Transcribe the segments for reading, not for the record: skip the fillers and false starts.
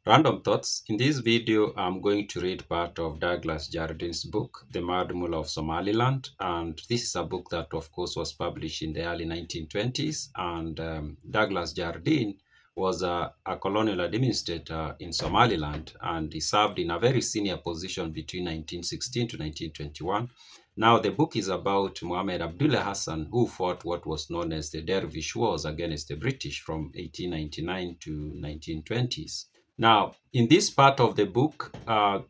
Random thoughts. In this video, I'm going to read part of Douglas Jardine's book, The Mad Mullah of Somaliland. And this is a book that, of course, was published in the early 1920s. And Douglas Jardine was a colonial administrator in Somaliland, and he served in a very senior position between 1916 to 1921. Now, the book is about Mohammed Abdille Hassan, who fought what was known as the Dervish Wars against the British from 1899 to 1920s. Now, in this part of the book,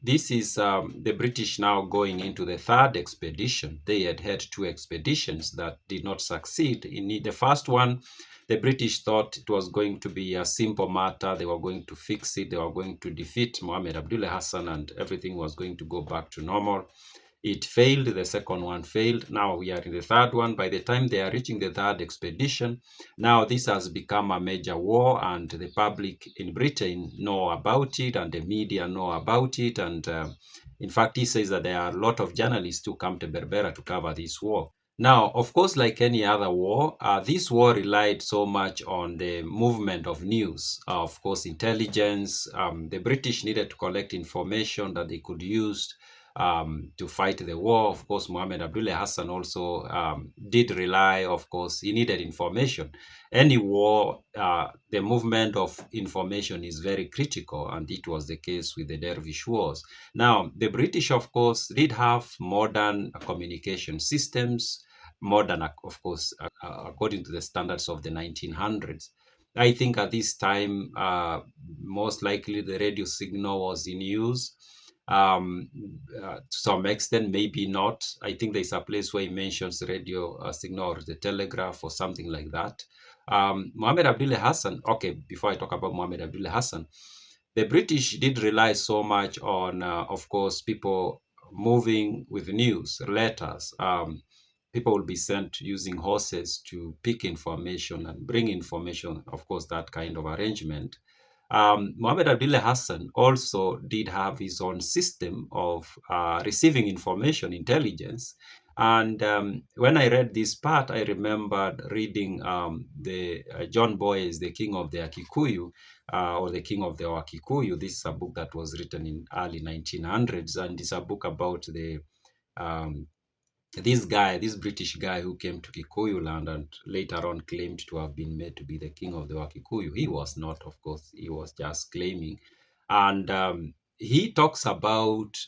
this is the British now going into the third expedition. They had two expeditions that did not succeed. In the first one, the British thought it was going to be a simple matter. They were going to fix it. They were going to defeat Mohammed Abdille Hassan and everything was going to go back to normal. It failed. The second one failed. Now we are in the third one. By the time they are reaching the third expedition, now this has become a major war, and the public in Britain know about it, and the media know about it. And in fact, he says that there are a lot of journalists who come to Berbera to cover this war. Now, of course, like any other war, this war relied so much on the movement of news, of course, intelligence. The British needed to collect information that they could use to fight the war. Of course, Mohammed Abdille Hassan also did rely, of course, he needed information. Any war, the movement of information is very critical, and it was the case with the Dervish Wars. Now, the British, of course, did have modern communication systems, modern, of course, according to the standards of the 1900s. I think at this time, most likely the radio signal was in use. To some extent, maybe not. I think there's a place where he mentions radio signal or the telegraph or something like that. Mohammed Abdille Hassan, okay, before I talk about Mohammed Abdille Hassan, the British did rely so much on, of course, people moving with news, letters. People will be sent using horses to pick information and bring information, of course, that kind of arrangement. Mohammed Abdille Hassan also did have his own system of receiving information, intelligence. And when I read this part, I remembered reading the John Boyes, The King of the Akikuyu, or The King of the Wakikuyu. This is a book that was written in early 1900s, and it's a book about the um, this British guy who came to Kikuyu land and later on claimed to have been made to be the king of the Wakikuyu. He was not, of course, he was just claiming. And he talks about,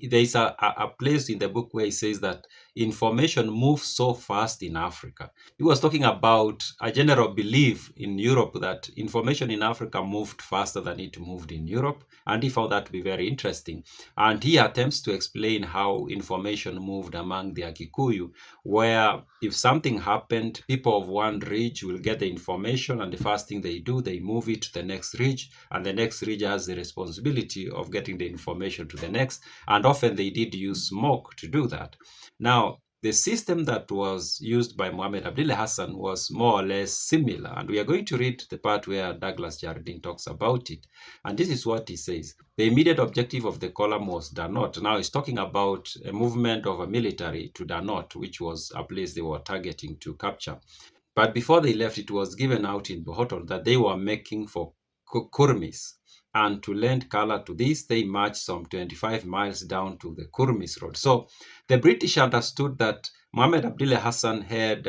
there's a place in the book where he says that information moves so fast in Africa. He was talking about a general belief in Europe that information in Africa moved faster than it moved in Europe. And he found that to be very interesting. And he attempts to explain how information moved among the Akikuyu, where if something happened, people of one ridge will get the information, and the first thing they do, they move it to the next ridge, and the next ridge has the responsibility of getting the information to the next. And often they did use smoke to do that. Now, the system that was used by Mohammed Abdille Hassan was more or less similar. And we are going to read the part where Douglas Jardine talks about it. And this is what he says. The immediate objective of the column was Danot. Now he's talking about a movement of a military to Danot, which was a place they were targeting to capture. But before they left, it was given out in Bohotol that they were making for Kurmis. And to lend color to this, they marched some 25 miles down to the Kurmis road. So the British understood that Mohammed Abdille Hassan had,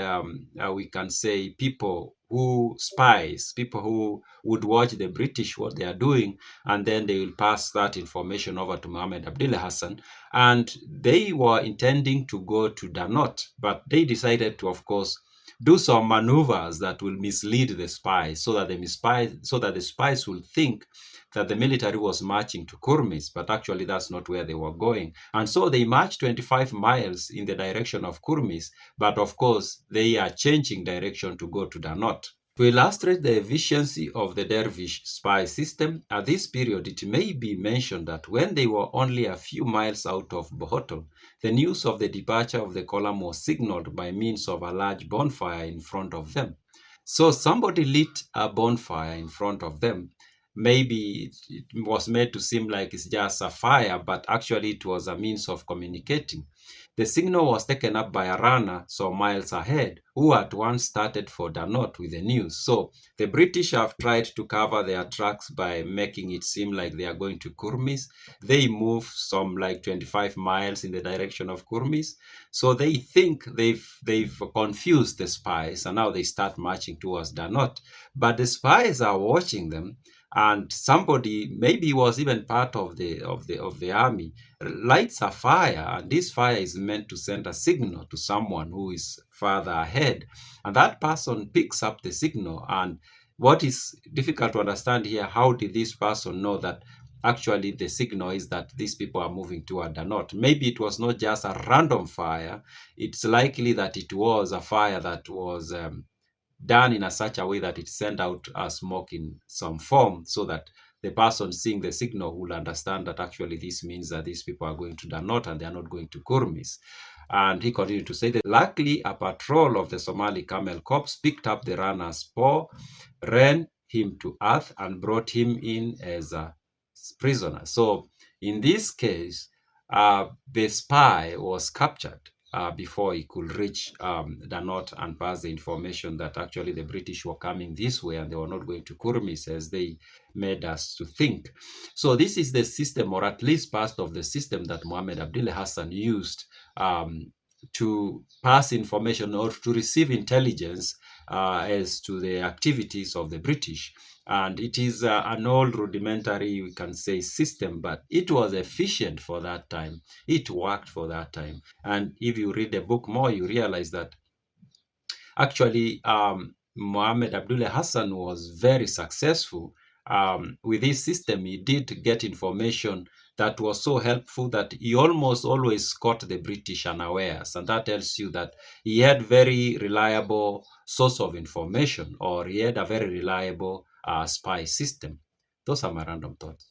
we can say, people who spies, people who would watch the British, what they are doing, and then they will pass that information over to Mohammed Abdille Hassan. And they were intending to go to Danot, but they decided to, of course, do some maneuvers that will mislead the spies so that the spies will think that the military was marching to Kurmis, but actually that's not where they were going. And so they marched 25 miles in the direction of Kurmis, but of course they are changing direction to go to Danot. To illustrate the efficiency of the Dervish spy system, at this period it may be mentioned that when they were only a few miles out of Bohotol, the news of the departure of the column was signaled by means of a large bonfire in front of them. So somebody lit a bonfire in front of them. Maybe it was made to seem like it's just a fire, but actually it was a means of communicating. The signal was taken up by a runner some miles ahead, who at once started for Danot with the news. So the British have tried to cover their tracks by making it seem like they are going to Kurmis. They move some like 25 miles in the direction of Kurmis. So they think they've confused the spies, and now they start marching towards Danot. But the spies are watching them, and somebody, maybe was even part of the army, lights a fire, and this fire is meant to send a signal to someone who is further ahead, and that person picks up the signal. And what is difficult to understand here, how did this person know that actually the signal is that these people are moving toward the north? Maybe it was not just a random fire. It's likely that it was a fire that was done in a such a way that it sent out a smoke in some form, so that the person seeing the signal will understand that actually this means that these people are going to the north and they are not going to Kurmis. And he continued to say that luckily a patrol of the Somali Camel Corps picked up the runner's paw, ran him to earth, and brought him in as a prisoner. So in this case, the spy was captured before he could reach the north and pass the information that actually the British were coming this way and they were not going to Kurmis as they made us to think. So this is the system, or at least part of the system, that Mohammed Abdille Hassan used to pass information or to receive intelligence as to the activities of the British. And it is an old rudimentary, we can say, system, but it was efficient for that time. It worked for that time. And if you read the book more, you realize that actually Mohammed Abdille Hassan was very successful with this system. He did get information that was so helpful that he almost always caught the British unawares. And that tells you that he had very reliable source of information, or he had a very reliable spy system. Those are my random thoughts.